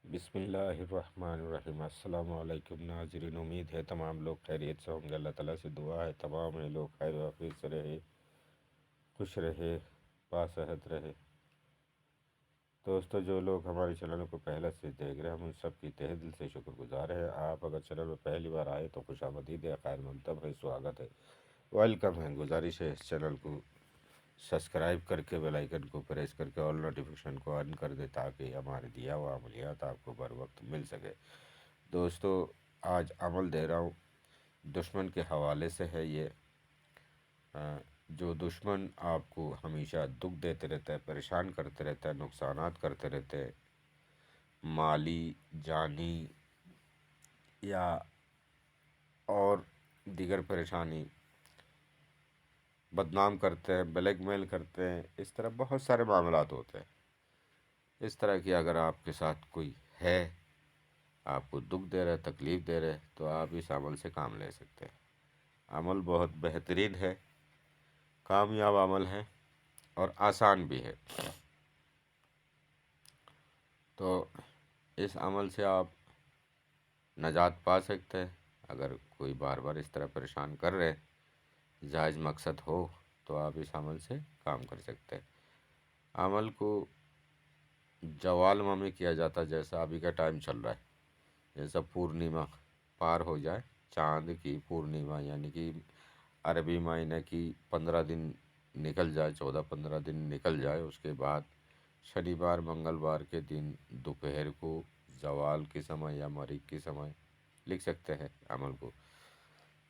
بسم اللہ الرحمن الرحیم۔ السلام علیکم ناظرین، امید ہے تمام لوگ خیریت سے ہوں گے۔ اللہ تعالیٰ سے دعا ہے تمام لوگ خیر و عافیت سے رہے، خوش رہے، باصحت رہے۔ دوستو، جو لوگ ہمارے چینل کو پہلے سے دیکھ رہے ہیں، ہم ان سب کی تہہ دل سے شکر گزار ہیں۔ آپ اگر چینل میں پہلی بار آئے تو خوش آمدید ہے، خیر مقدم ہے، سواگت ہے، ویلکم ہے۔ گزارش ہے اس چینل کو سبسکرائب کر کے بیل آئیکن کو پریس کر کے آل نوٹیفیکیشن کو آن کر دے تاکہ ہمارے دیا ہوا عملیات آپ کو بر وقت مل سکے۔ دوستو، آج عمل دے رہا ہوں دشمن کے حوالے سے ہے۔ یہ جو دشمن آپ کو ہمیشہ دکھ دیتے رہتا ہے، پریشان کرتے رہتا ہے، نقصانات کرتے رہتے ہیں، مالی، جانی یا اور دیگر پریشانی، بدنام کرتے ہیں، بلیک میل کرتے ہیں، اس طرح بہت سارے معاملات ہوتے ہیں۔ اس طرح کی اگر آپ کے ساتھ کوئی ہے، آپ کو دکھ دے رہا ہے، تکلیف دے رہے تو آپ اس عمل سے کام لے سکتے ہیں۔ عمل بہت بہترین ہے، کامیاب عمل ہے اور آسان بھی ہے۔ تو اس عمل سے آپ نجات پا سکتے ہیں۔ اگر کوئی بار بار اس طرح پریشان کر رہے، جائز مقصد ہو تو آپ اس عمل سے کام کر سکتے ہیں۔ عمل کو جوالما میں کیا جاتا ہے، جیسا ابھی کا ٹائم چل رہا ہے، جیسا پورنیما پار ہو جائے، چاند کی پورنیما یعنی کہ عربی مہینے کی 15 دن نکل جائے، 14-15 دن نکل جائے، اس کے بعد شنیوار منگلوار کے دن دوپہر کو زوال کے سمے یا مغرب کے سمے لکھ سکتے ہیں عمل کو۔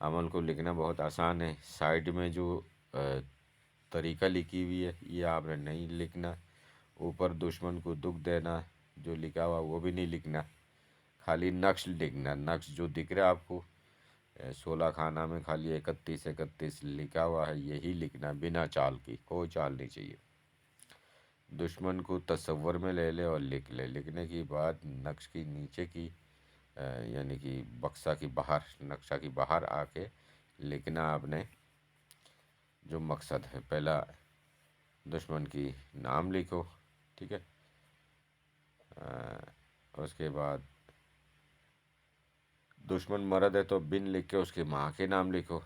عمل کو لکھنا بہت آسان ہے۔ سائڈ میں جو طریقہ لکھی ہوئی ہے یہ آپ نے نہیں لکھنا۔ اوپر دشمن کو دکھ دینا جو لکھا ہوا وہ بھی نہیں لکھنا، خالی نقش لکھنا۔ نقش جو دکھ رہا ہے آپ کو 16 خانہ میں خالی 31 لکھا ہوا ہے، یہی لکھنا، بنا چال کی، کوئی چال نہیں چاہیے۔ دشمن کو تصور میں لے لے اور لکھ لے۔ لکھنے کے بعد نقش کی نیچے کی یعنی کہ بکسا کی باہر، نقشہ کی باہر آ کے لکھنا آپ نے جو مقصد ہے۔ پہلا دشمن کی نام لکھو، ٹھیک ہے، اس کے بعد دشمن مرد ہے تو بن لکھ کے اس کی ماں کے نام لکھو۔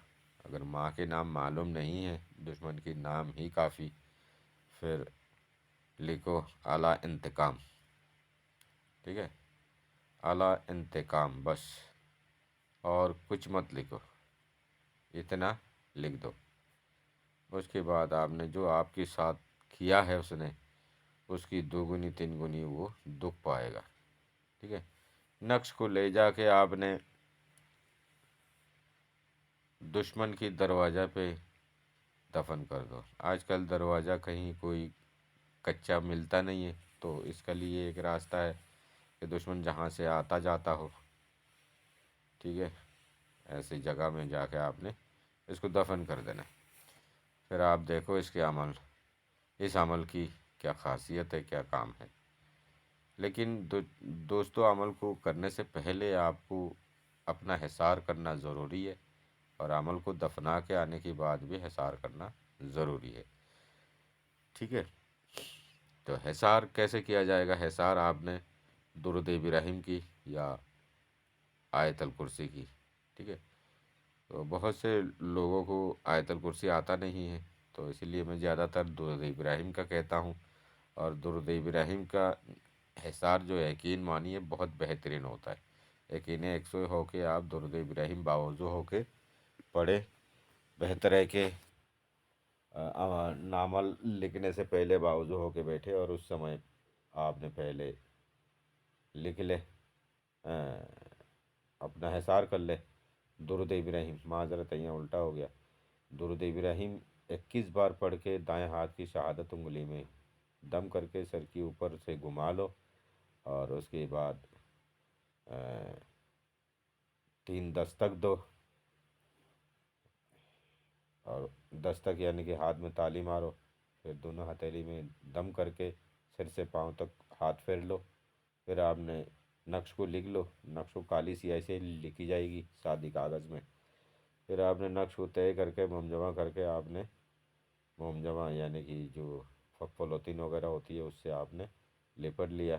اگر ماں کے نام معلوم نہیں ہے، دشمن کی نام ہی کافی، پھر لکھو اعلیٰ انتقام، ٹھیک ہے، اعلیٰ انتقام بس، اور کچھ مت لکھو، اتنا لکھ دو۔ اس کے بعد آپ نے جو آپ کے ساتھ کیا ہے اس نے، اس کی 2 گنی 3 گنی وہ دکھ پائے گا، ٹھیک ہے۔ نقش کو لے جا کے آپ نے دشمن کی دروازہ پہ دفن کر دو۔ آج کل دروازہ کہیں کوئی کچا ملتا نہیں ہے، تو اس کے لیے ایک راستہ ہے کہ دشمن جہاں سے آتا جاتا ہو، ٹھیک ہے، ایسی جگہ میں جا کے آپ نے اس کو دفن کر دینا۔ پھر آپ دیکھو اس عمل کی کیا خاصیت ہے، کیا کام ہے۔ لیکن دوستو، عمل کو کرنے سے پہلے آپ کو اپنا حصار کرنا ضروری ہے، اور عمل کو دفنا کے آنے کے بعد بھی حصار کرنا ضروری ہے، ٹھیک ہے۔ تو حصار کیسے کیا جائے گا؟ حصار آپ نے درود ابراہیم کی یا آیت الکرسی کی، ٹھیک ہے۔ تو بہت سے لوگوں کو آیت الکرسی آتا نہیں ہے، تو اسی لیے میں زیادہ تر درود ابراہیم کا کہتا ہوں۔ اور درود ابراہیم کا حصار جو یقین مانیے بہت بہترین ہوتا ہے۔ یقین 100 ہو کے آپ درود ابراہیم باوضو ہو کے پڑھیں۔ بہتر ہے کہ نامل لکھنے سے پہلے باوضو ہو کے بیٹھے اور اس سمے آپ نے پہلے لکھ لے، اپنا حصار کر لے درود ابراہیم، معذرت یہاں الٹا ہو گیا، درود ابراہیم 21 بار پڑھ کے دائیں ہاتھ کی شہادت انگلی میں دم کر کے سر کے اوپر سے گھما لو، اور اس کے بعد 3 دستک دو، اور دستک یعنی کہ ہاتھ میں تالی مارو، پھر دونوں ہتھیلی میں دم کر کے سر سے پاؤں تک ہاتھ پھیر لو۔ پھر آپ نے نقش کو لکھ لو۔ نقش کو کالی سیاہی سے لکھی جائے گی سادی کاغذ میں۔ پھر آپ نے نقش کو طے کر کے موم کر کے آپ نے موم یعنی کہ جو پولیتھین وغیرہ ہوتی ہے اس سے آپ نے لپٹ لیا،